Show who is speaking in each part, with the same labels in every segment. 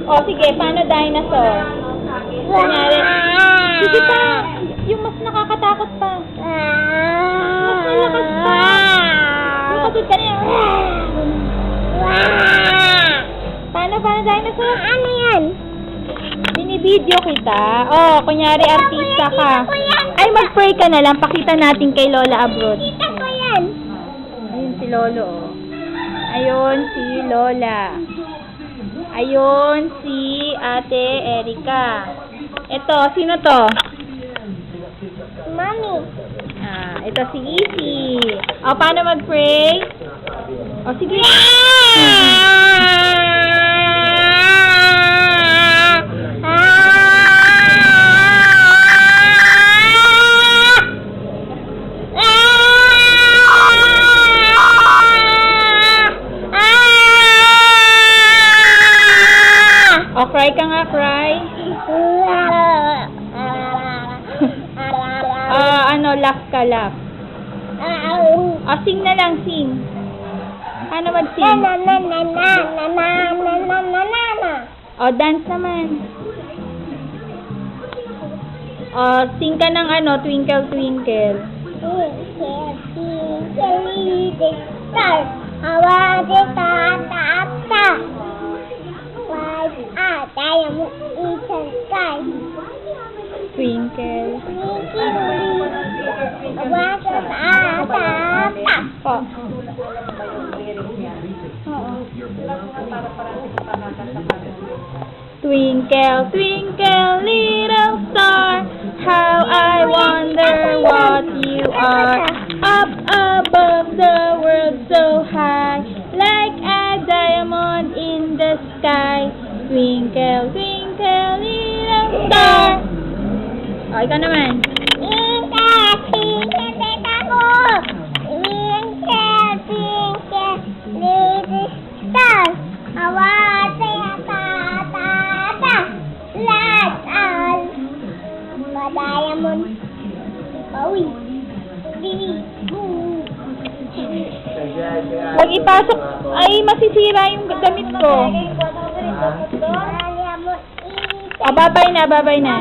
Speaker 1: O, sige, paano dinosaur? Kunyari, sige pa, yung mas nakakatakot pa. Mas malakas pa. Yung katulad ka niya. Paano dinosaur?
Speaker 2: Ano yan?
Speaker 1: Binibideo kita. Oh, kunyari artista ka. Ay, mag-pray ka na lang. Pakita natin kay Lola Abroad.
Speaker 2: Kita ko yan.
Speaker 1: Ayun si Lolo. Oh. Ayun si Lola. Ayun si Ate Erika. Ito, sino to?
Speaker 2: Mami.
Speaker 1: Ito si Isi. O, paano mag-pray? O, sige. O, cry ka nga, cry. Laugh ka, laugh. O, sing na lang, sing. Paano mag-sing? O, dance naman. O, sing ka ng twinkle, twinkle. Twinkle. Po. Twinkle, twinkle, little star, how I wonder what you are. Up above the world so high, like a diamond in the sky. Twinkle, twinkle, little star. O, ikaw naman.
Speaker 2: Diamond. Bawi.
Speaker 1: Huwag ipasok. Ay, masisira yung damit ko. O, babay na, babay na.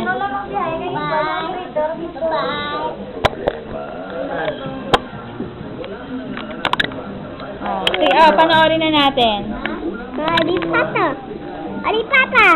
Speaker 1: Sige, panoorin na natin.
Speaker 2: Alipata.